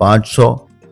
500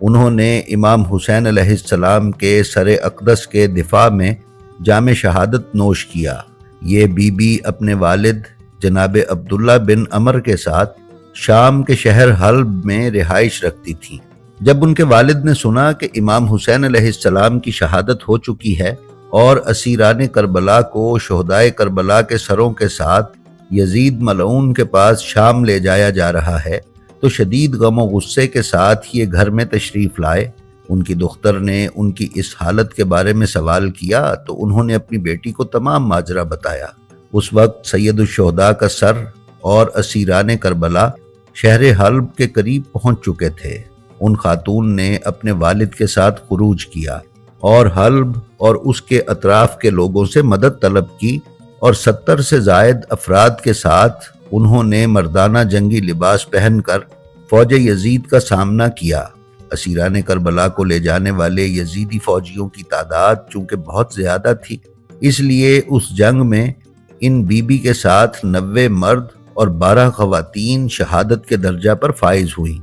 انہوں نے امام حسین علیہ السلام کے سر اقدس کے دفاع میں جام شہادت نوش کیا۔ یہ بی بی اپنے والد جناب عبداللہ بن عمر کے ساتھ شام کے شہر حلب میں رہائش رکھتی تھیں۔ جب ان کے والد نے سنا کہ امام حسین علیہ السلام کی شہادت ہو چکی ہے اور اسیران کربلا کو شہدائے کربلا کے سروں کے ساتھ یزید ملعون کے پاس شام لے جایا جا رہا ہے، تو شدید غم و غصے کے ساتھ یہ گھر میں تشریف لائے۔ ان کی دختر نے ان کی اس حالت کے بارے میں سوال کیا تو انہوں نے اپنی بیٹی کو تمام ماجرا بتایا۔ اس وقت سید الشہداء کا سر اور اسیران کربلا شہر حلب کے قریب پہنچ چکے تھے۔ ان خاتون نے اپنے والد کے ساتھ خروج کیا اور حلب اور اس کے اطراف کے لوگوں سے مدد طلب کی، اور 70 سے زائد افراد کے ساتھ انہوں نے مردانہ جنگی لباس پہن کر فوج یزید کا سامنا کیا۔ اسیران کربلا کو لے جانے والے یزیدی فوجیوں کی تعداد چونکہ بہت زیادہ تھی، اس لیے اس جنگ میں ان بی بی کے ساتھ 90 مرد اور 12 خواتین شہادت کے درجہ پر فائز ہوئیں۔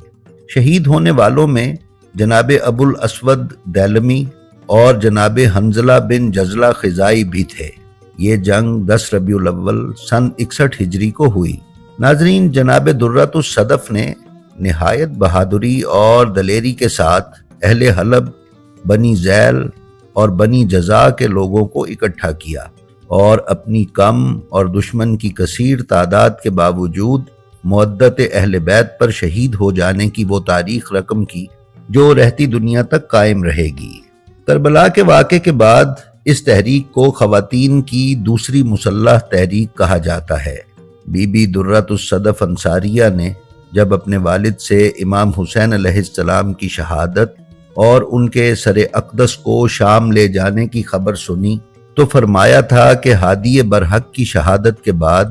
شہید ہونے والوں میں جناب ابو الاسود دیلمی اور جناب حنظلہ بن جزلہ خزائی بھی تھے۔ یہ جنگ 10 ربیع الاول سن 61 ہجری کو ہوئی۔ ناظرین، جناب درۃ الصدف نے نہایت بہادری اور دلیری کے ساتھ اہل حلب، بنی ذیل اور بنی جزا کے لوگوں کو اکٹھا کیا اور اپنی کم اور دشمن کی کثیر تعداد کے باوجود مودت اہل بیت پر شہید ہو جانے کی وہ تاریخ رقم کی جو رہتی دنیا تک قائم رہے گی۔ کربلا کے واقعے کے بعد اس تحریک کو خواتین کی دوسری مسلح تحریک کہا جاتا ہے۔ بی بی درۃ الصدف انصاریہ نے جب اپنے والد سے امام حسین علیہ السلام کی شہادت اور ان کے سر اقدس کو شام لے جانے کی خبر سنی تو فرمایا تھا کہ ہادی برحق کی شہادت کے بعد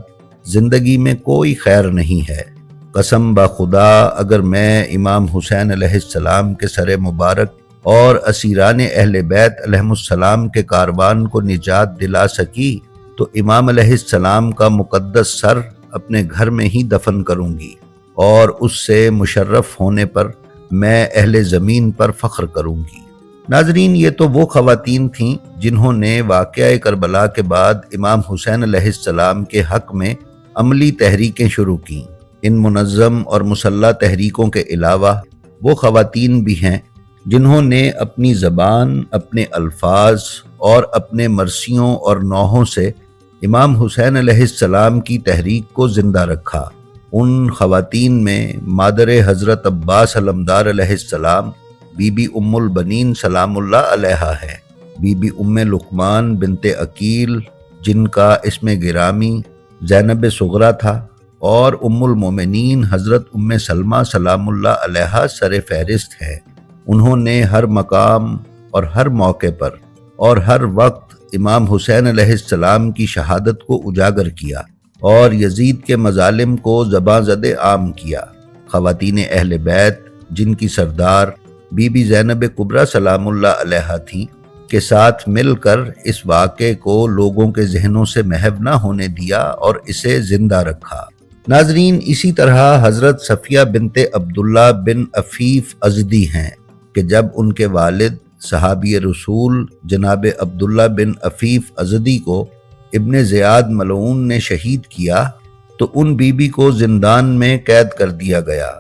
زندگی میں کوئی خیر نہیں ہے۔ قسم بخدا اگر میں امام حسین علیہ السلام کے سر مبارک اور اسیران اہل بیت علیہم السلام کے کاروان کو نجات دلا سکی تو امام علیہ السلام کا مقدس سر اپنے گھر میں ہی دفن کروں گی، اور اس سے مشرف ہونے پر میں اہل زمین پر فخر کروں گی۔ ناظرین، یہ تو وہ خواتین تھیں جنہوں نے واقعہ کربلا کے بعد امام حسین علیہ السلام کے حق میں عملی تحریکیں شروع کیں۔ ان منظم اور مسلح تحریکوں کے علاوہ وہ خواتین بھی ہیں جنہوں نے اپنی زبان، اپنے الفاظ اور اپنے مرثیوں اور نوحوں سے امام حسین علیہ السلام کی تحریک کو زندہ رکھا۔ ان خواتین میں مادر حضرت عباس علمدار علیہ السلام بی بی ام البنین سلام اللہ علیہا ہے، بی بی ام لقمان بنت عقیل جن کا اسم گرامی زینب صغرا تھا، اور ام المومنین حضرت ام سلمہ سلام اللہ علیہا سر فہرست ہے۔ انہوں نے ہر مقام اور ہر موقع پر اور ہر وقت امام حسین علیہ السلام کی شہادت کو اجاگر کیا اور یزید کے مظالم کو زباں زد عام کیا۔ خواتین اہل بیت جن کی سردار بی بی زینب کبریٰ سلام اللہ علیہا تھیں کے ساتھ مل کر اس واقعے کو لوگوں کے ذہنوں سے محو نہ ہونے دیا اور اسے زندہ رکھا۔ ناظرین، اسی طرح حضرت صفیہ بنت عبداللہ بن عفیف ازدی ہیں کہ جب ان کے والد صحابی رسول جناب عبداللہ بن عفیف ازدی کو ابن زیاد ملعون نے شہید کیا تو ان بی بی کو زندان میں قید کر دیا گیا۔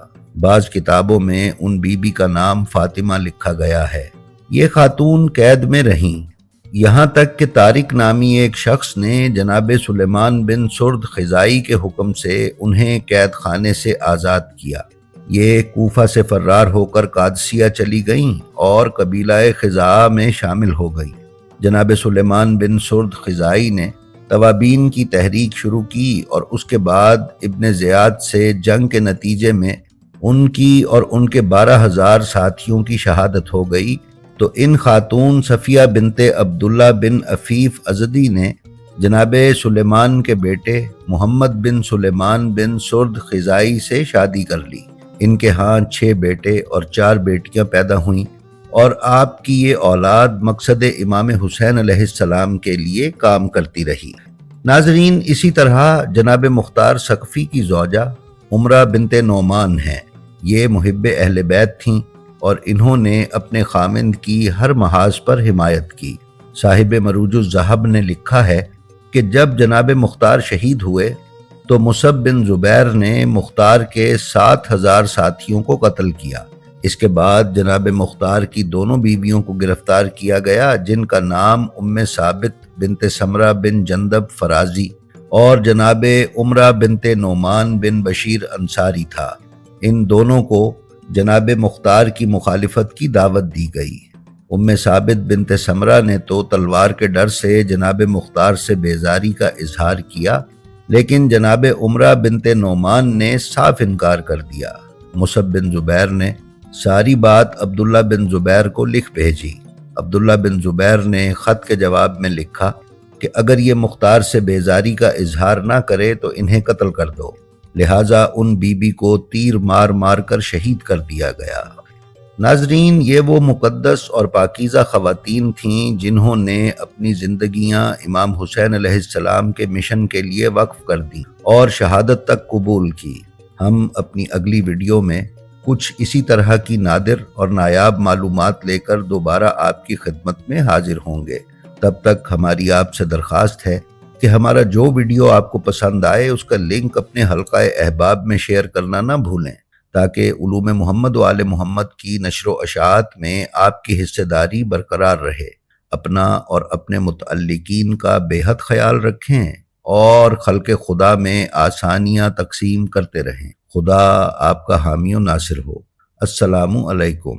بعض کتابوں میں ان بی بی کا نام فاطمہ لکھا گیا ہے۔ یہ خاتون قید میں رہیں یہاں تک کہ طارق نامی ایک شخص نے جناب سلیمان بن سرد خزائی کے حکم سے انہیں قید خانے سے آزاد کیا۔ یہ کوفہ سے فرار ہو کر قادسیہ چلی گئیں اور قبیلہ خزاعہ میں شامل ہو گئیں۔ جناب سلیمان بن سرد خزائی نے توابین کی تحریک شروع کی اور اس کے بعد ابن زیاد سے جنگ کے نتیجے میں ان کی اور ان کے 12,000 ساتھیوں کی شہادت ہو گئی، تو ان خاتون صفیہ بنت عبداللہ بن عفیف ازدی نے جناب سلیمان کے بیٹے محمد بن سلیمان بن سرد خزائی سے شادی کر لی۔ ان کے ہاں 6 بیٹے اور 4 بیٹیاں پیدا ہوئیں، اور آپ کی یہ اولاد مقصد امام حسین علیہ السلام کے لیے کام کرتی رہی۔ ناظرین، اسی طرح جناب مختار ثقفی کی زوجہ عمرہ بنت نعمان ہیں۔ یہ محب اہل بیت تھیں اور انہوں نے اپنے خامند کی ہر محاذ پر حمایت کی۔ صاحب مروج الذہب نے لکھا ہے کہ جب جناب مختار شہید ہوئے تو مصعب بن زبیر نے مختار کے 7,000 ساتھیوں کو قتل کیا۔ اس کے بعد جناب مختار کی دونوں بیویوں کو گرفتار کیا گیا، جن کا نام ثابت بنت سمرہ بن جندب فرازی اور جناب عمرہ بنت نعمان بن بشیر انصاری تھا۔ ان دونوں کو جناب مختار کی مخالفت کی دعوت دی گئی۔ ثابت بنت سمرہ نے تو تلوار کے ڈر سے جناب مختار سے بیزاری کا اظہار کیا، لیکن جناب عمرہ بنت نعمان نے صاف انکار کر دیا۔ مصعب بن زبیر نے ساری بات عبداللہ بن زبیر کو لکھ بھیجی۔ عبداللہ بن زبیر نے خط کے جواب میں لکھا کہ اگر یہ مختار سے بیزاری کا اظہار نہ کرے تو انہیں قتل کر دو، لہٰذا ان بی بی کو تیر مار مار کر شہید کر دیا گیا۔ ناظرین، یہ وہ مقدس اور پاکیزہ خواتین تھیں جنہوں نے اپنی زندگیاں امام حسین علیہ السلام کے مشن کے لیے وقف کر دیں اور شہادت تک قبول کی۔ ہم اپنی اگلی ویڈیو میں کچھ اسی طرح کی نادر اور نایاب معلومات لے کر دوبارہ آپ کی خدمت میں حاضر ہوں گے۔ تب تک ہماری آپ سے درخواست ہے کہ ہمارا جو ویڈیو آپ کو پسند آئے اس کا لنک اپنے حلقہ احباب میں شیئر کرنا نہ بھولیں، تاکہ علوم محمد و آل محمد کی نشر و اشاعت میں آپ کی حصہ داری برقرار رہے۔ اپنا اور اپنے متعلقین کا بے حد خیال رکھیں اور خلق خدا میں آسانیاں تقسیم کرتے رہیں۔ خدا آپ کا حامی و ناصر ہو۔ السلام علیکم۔